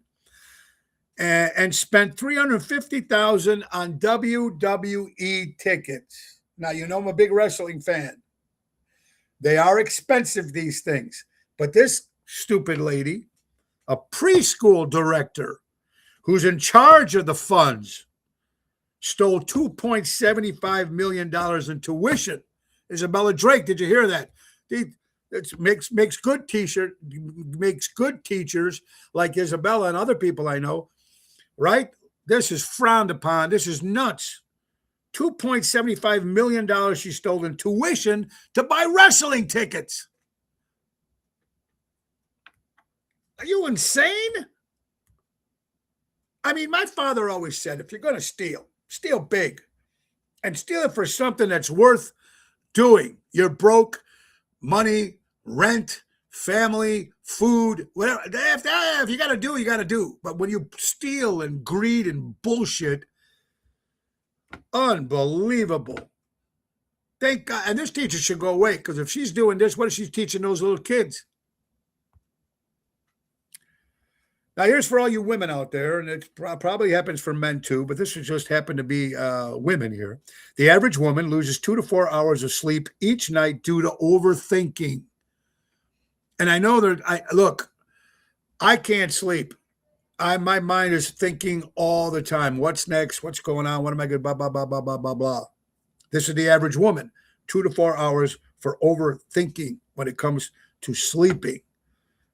and spent $350,000 on WWE tickets. Now, I'm a big wrestling fan. They are expensive, these things. But this stupid lady, a preschool director who's in charge of the funds, stole $2.75 million in tuition. Isabella Drake, did you hear that? It makes good teachers like Isabella and other people I know, right? This is frowned upon. This is nuts. $2.75 million she stole in tuition to buy wrestling tickets. Are you insane? I mean, my father always said, if you're going to steal big and steal it for something that's worth doing. You're broke, money, rent, family, food, whatever. If you got to do, you got to do. But when you steal and greed and bullshit, unbelievable. Thank God. And this teacher should go away, because if she's doing this, what if she's teaching those little kids? Now, here's for all you women out there, and it probably happens for men too, but this would just happen to be women here. The average woman loses 2 to 4 hours of sleep each night due to overthinking. And I know that, I can't sleep. My mind is thinking all the time. What's next? What's going on? What am I going to, blah, blah, blah, blah, blah, blah, blah. This is the average woman, 2 to 4 hours for overthinking when it comes to sleeping.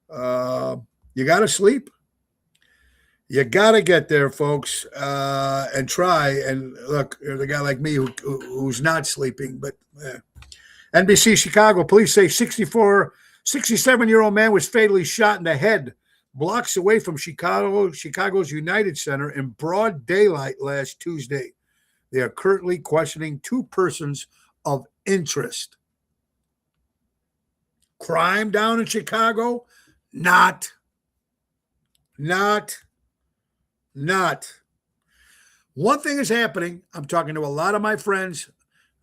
You got to sleep. You got to get there, folks, and try. And look, there's a guy like me who's not sleeping. But NBC Chicago, police say 67-year-old man was fatally shot in the head blocks away from Chicago's United Center in broad daylight last Tuesday. They are currently questioning 2 persons of interest. Crime down in Chicago? Not. One thing is happening. I'm talking to a lot of my friends,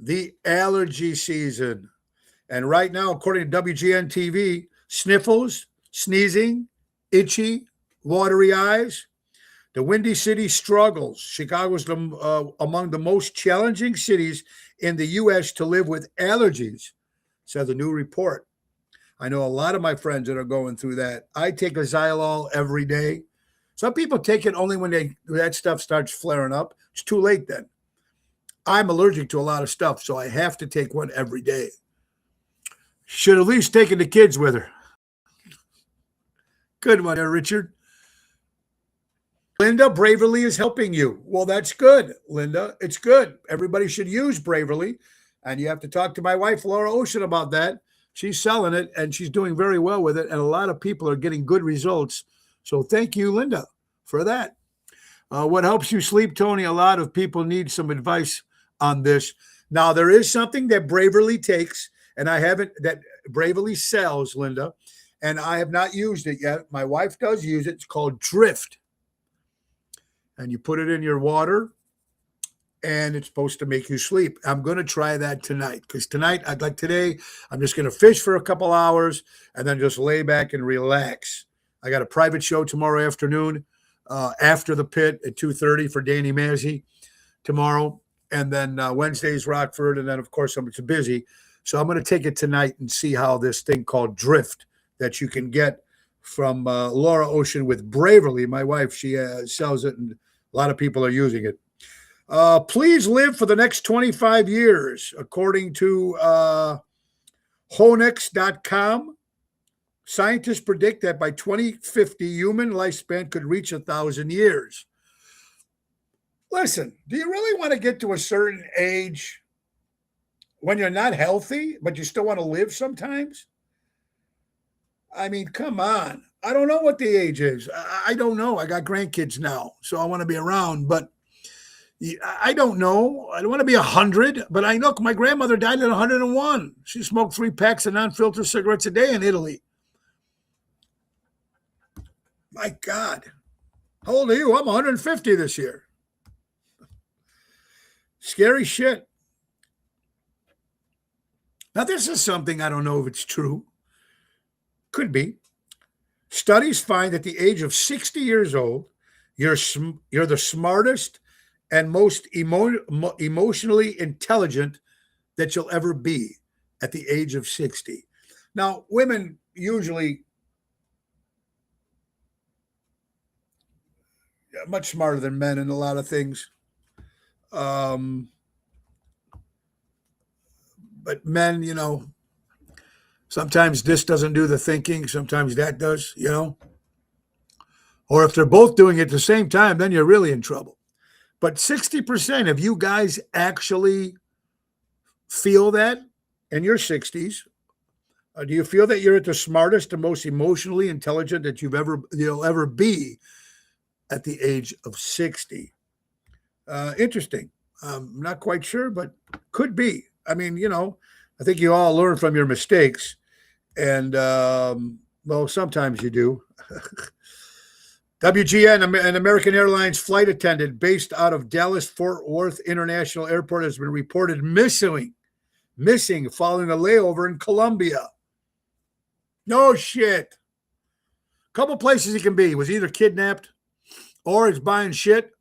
the allergy season. And right now, according to WGN TV, sniffles, sneezing, itchy, watery eyes. The Windy City struggles. Chicago's among the most challenging cities in the U.S. to live with allergies, says a new report. I know a lot of my friends that are going through that. I take a Xylol every day. Some people take it only when that stuff starts flaring up. It's too late then. I'm allergic to a lot of stuff, so I have to take one every day. Should at least taken the kids with her. Good one there, Richard. Linda, Braverly is helping you. Well, that's good, Linda. It's good. Everybody should use Braverly. And you have to talk to my wife, Laura Ocean, about that. She's selling it, and she's doing very well with it. And a lot of people are getting good results. So thank you, Linda, for that. What helps you sleep, Tony? A lot of people need some advice on this. Now, there is something that Braverly takes, and that Braverly sells, Linda, and I have not used it yet. My wife does use it. It's called Drift. And you put it in your water, and it's supposed to make you sleep. I'm going to try that tonight, because today, I'm just going to fish for a couple hours and then just lay back and relax. I got a private show tomorrow afternoon after the pit at 2:30 for Danny Mazzi tomorrow. And then Wednesday's Rockford. And then, of course, I'm too busy. So I'm going to take it tonight and see how this thing called Drift that you can get from Laura Ocean with Braverly. My wife, she sells it, and a lot of people are using it. Please live for the next 25 years, according to Honex.com. Scientists predict that by 2050, human lifespan could reach 1,000 years. Listen, do you really want to get to a certain age when you're not healthy, but you still want to live sometimes? I mean, come on. I don't know what the age is. I don't know. I got grandkids now, so I want to be around, but I don't know. I don't want to be 100, but I know my grandmother died at 101. She smoked 3 packs of non-filter cigarettes a day in Italy. My God. How old are you? I'm 150 this year. Scary shit. Now, this is something I don't know if it's true. Could be. Studies find at the age of 60 years old, you're the smartest and most emotionally intelligent that you'll ever be at the age of 60. Now, women usually are much smarter than men in a lot of things. But men, sometimes this doesn't do the thinking. Sometimes that does, Or if they're both doing it at the same time, then you're really in trouble. But 60% of you guys actually feel that in your 60s. Do you feel that you're at the smartest and most emotionally intelligent that you'll ever be at the age of 60? Interesting. I'm not quite sure, but could be. I mean, I think you all learn from your mistakes. And, well, sometimes you do. WGN, an American Airlines flight attendant based out of Dallas-Fort Worth International Airport, has been reported missing following a layover in Colombia. No shit. A couple places he can be. He was either kidnapped, or he's buying shit,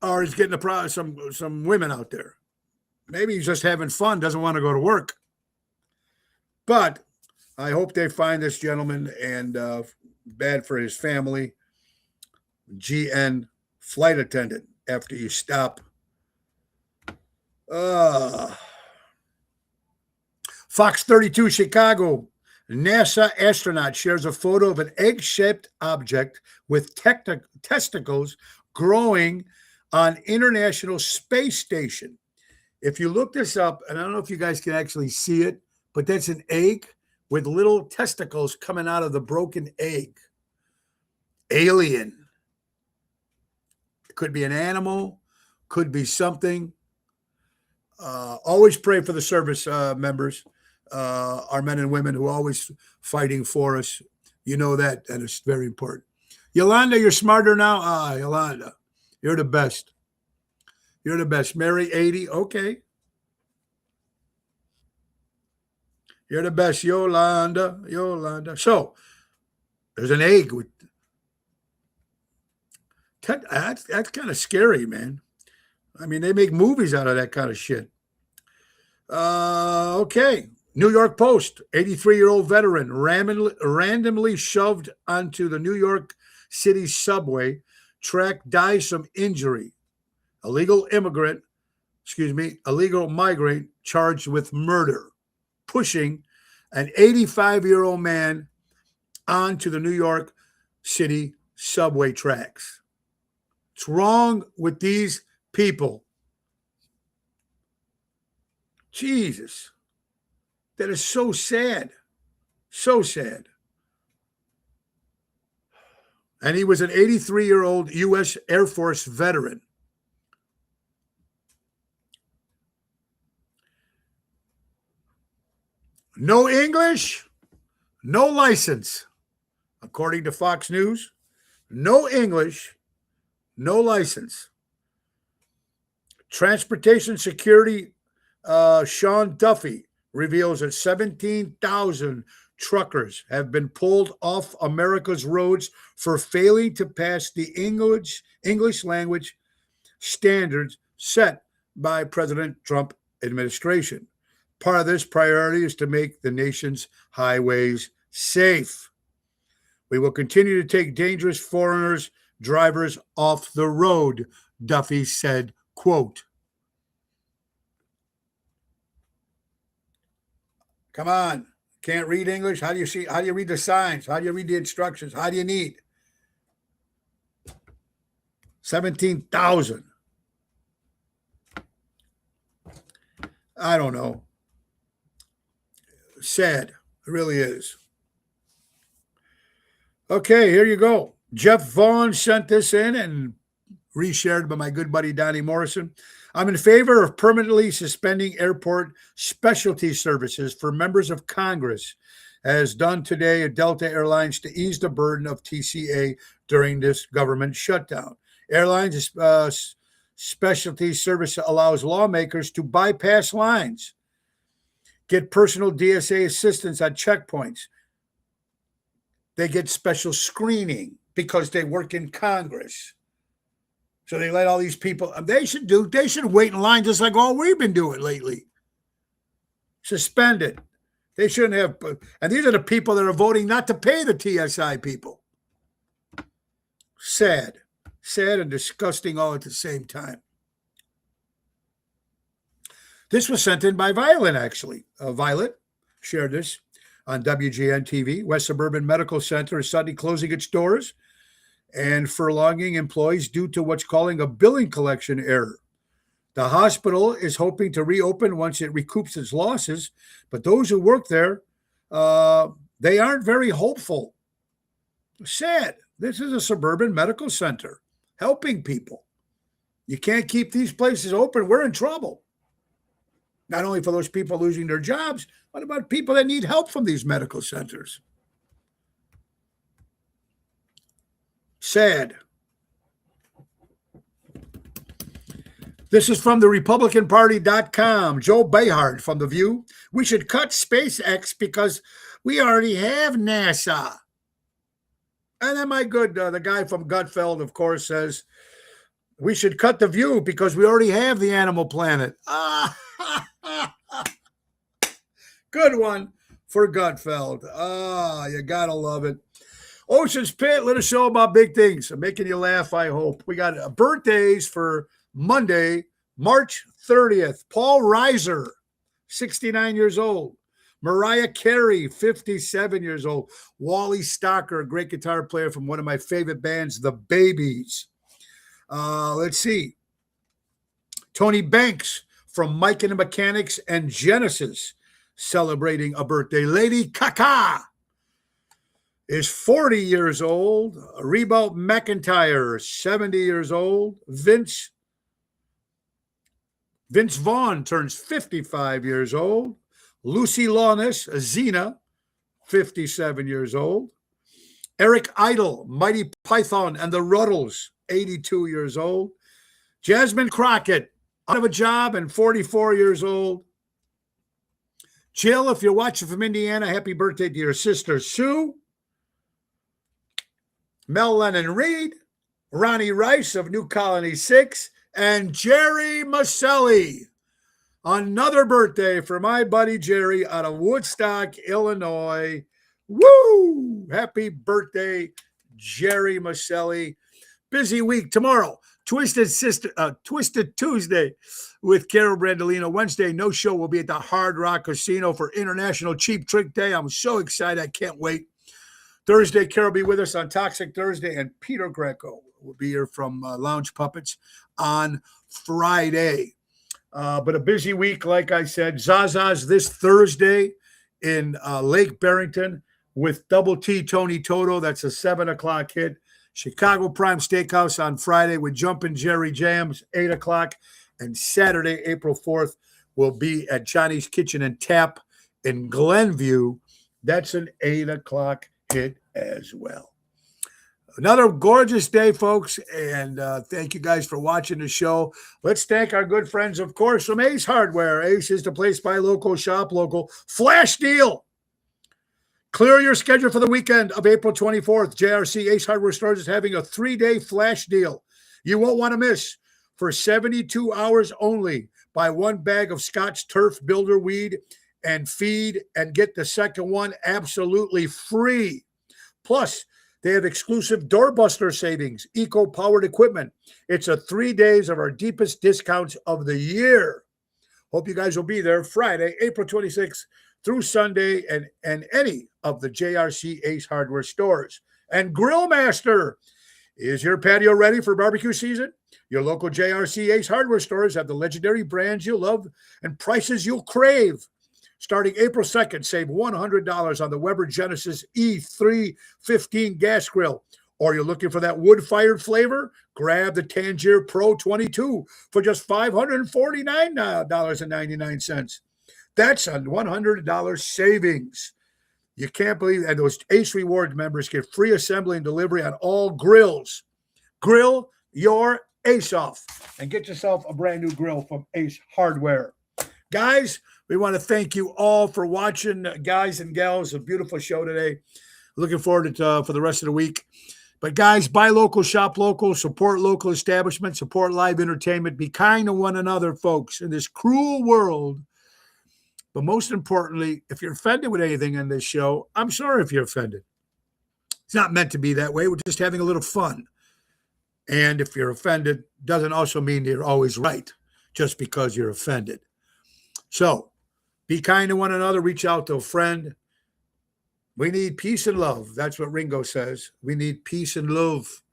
or he's getting some women out there. Maybe he's just having fun, doesn't want to go to work. But I hope they find this gentleman, and bad for his family. GN flight attendant after you stop. Fox 32 Chicago. NASA astronaut shares a photo of an egg-shaped object with testicles growing on International Space Station. If you look this up, and I don't know if you guys can actually see it, but that's an egg with little testicles coming out of the broken egg. Alien. Could be an animal, could be something. Always pray for the service members, our men and women who are always fighting for us. You know that, and it's very important. Yolanda, you're smarter now. Yolanda, you're the best. You're the best. Mary, 80. Okay. You're the best, Yolanda. Yolanda. So there's an egg with that's kind of scary, man. I mean, they make movies out of that kind of shit. Okay. New York Post, 83-year-old veteran randomly shoved onto the New York City subway track dies from injury. Illegal migrant charged with murder, pushing an 85-year-old man onto the New York City subway tracks. What's wrong with these people? Jesus. That is so sad. So sad. And he was an 83-year-old U.S. Air Force veteran. No English, no license. According to Fox News, no English, no license. Transportation Security Sean Duffy reveals that 17,000 truckers have been pulled off America's roads for failing to pass the English language standards set by President Trump administration. Part of this priority is to make the nation's highways safe. We will continue to take dangerous foreigners, drivers off the road, Duffy said, quote. Come on. Can't read English? How do you read the signs? How do you read the instructions? How do you need? 17,000. I don't know. Sad. It really is. Okay, here you go. Jeff Vaughn sent this in and reshared by my good buddy Donnie Morrison. I'm in favor of permanently suspending airport specialty services for members of Congress, as done today at Delta Airlines, to ease the burden of TCA during this government shutdown. Airlines specialty service allows lawmakers to bypass lines, get personal DSA assistance at checkpoints. They get special screening because they work in Congress. So they let all these people, they should wait in line just like all we've been doing lately. Suspended. They shouldn't have, and these are the people that are voting not to pay the TSI people. Sad and disgusting all at the same time. This was sent in by Violet, actually. Violet shared this on WGN TV. West Suburban Medical Center is suddenly closing its doors and furloughing employees due to what's calling a billing collection error. The hospital is hoping to reopen once it recoups its losses, but those who work there, they aren't very hopeful. Sad. This is a suburban medical center helping people. You can't keep these places open. We're in trouble. Not only for those people losing their jobs, what about people that need help from these medical centers? Sad. This is from the RepublicanParty.com. Joe Behar from The View. We should cut SpaceX because we already have NASA. And then my good, the guy from Gutfeld, of course, says we should cut The View because we already have the Animal Planet. Good one for Gutfeld. You gotta love it. Ocean's Pit, let us show about big things. I'm making you laugh, I hope. We got birthdays for Monday, March 30th. Paul Reiser, 69 years old. Mariah Carey, 57 years old. Wally Stocker, a great guitar player from one of my favorite bands, The Babies. Let's see. Tony Banks from Mike and the Mechanics and Genesis, celebrating a birthday. Lady Gaga is 40 years old. Reba McEntire, 70 years old. Vince Vince Vaughn turns 55 years old. Lucy Lawless, Xena, 57 years old. Eric Idle, Mighty Python and the Ruddles, 82 years old. Jasmine Crockett, out of a job and 44 years old. Jill, if you're watching from Indiana, happy birthday to your sister, Sue. Mel Lennon Reed, Ronnie Rice of New Colony 6, and Jerry Maselli. Another birthday for my buddy Jerry out of Woodstock, Illinois. Woo! Happy birthday, Jerry Maselli. Busy week tomorrow. Twisted Tuesday with Carol Brandolino. Wednesday, no show. Will be at the Hard Rock Casino for International Cheap Trick Day. I'm so excited. I can't wait. Thursday, Carol will be with us on Toxic Thursday, and Peter Greco will be here from Lounge Puppets on Friday. But a busy week, like I said. Zaza's this Thursday in Lake Barrington with Double T Tony Toto. That's a 7 o'clock hit. Chicago Prime Steakhouse on Friday with Jumpin' Jerry Jams, 8 o'clock. And Saturday, April 4th, will be at Johnny's Kitchen and Tap in Glenview. That's an 8 o'clock hit as well. Another gorgeous day, folks, and thank you guys for watching the show. Let's thank our good friends, of course, from Ace Hardware. Ace is the place, buy local, shop local. Flash deal. Clear your schedule for the weekend of April 24th. JRC Ace Hardware Stores is having a 3-day flash deal. You won't want to miss. For 72 hours only, buy 1 bag of Scotch Turf Builder Weed and feed and get the second one absolutely free. Plus, they have exclusive doorbuster savings, eco-powered equipment. It's a 3 days of our deepest discounts of the year. Hope you guys will be there Friday, April 26th through Sunday and any of the JRC Ace Hardware stores. And Grillmaster, is your patio ready for barbecue season? Your local JRC Ace Hardware stores have the legendary brands you love and prices you'll crave. Starting April 2nd, save $100 on the Weber Genesis E315 gas grill. Or you're looking for that wood-fired flavor? Grab the Tangier Pro 22 for just $549.99. That's a $100 savings. You can't believe that. Those Ace Rewards members get free assembly and delivery on all grills. Grill your Ace off and get yourself a brand new grill from Ace Hardware. Guys, we want to thank you all for watching, guys and gals. A beautiful show today. Looking forward to for the rest of the week. But guys, buy local, shop local, support local establishments, support live entertainment. Be kind to one another, folks, in this cruel world. But most importantly, if you're offended with anything in this show, I'm sorry if you're offended. It's not meant to be that way. We're just having a little fun. And if you're offended, doesn't also mean you're always right just because you're offended. So be kind to one another. Reach out to a friend. We need peace and love. That's what Ringo says. We need peace and love.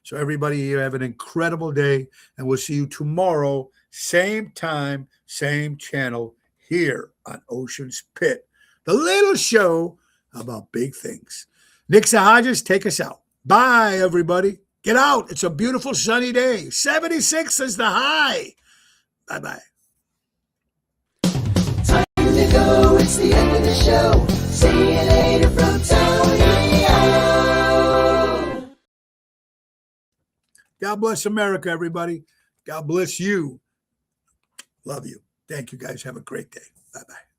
So everybody, you have an incredible day. And we'll see you tomorrow, same time, same channel, here on Ocean's Pit, the little show about big things. Nick Sahajas, take us out. Bye, everybody. Get out. It's a beautiful sunny day. 76 is the high. Bye-bye. Time to go. It's the end of the show. See you later from Tony O. God bless America, everybody. God bless you. Love you. Thank you, guys. Have a great day. Bye-bye.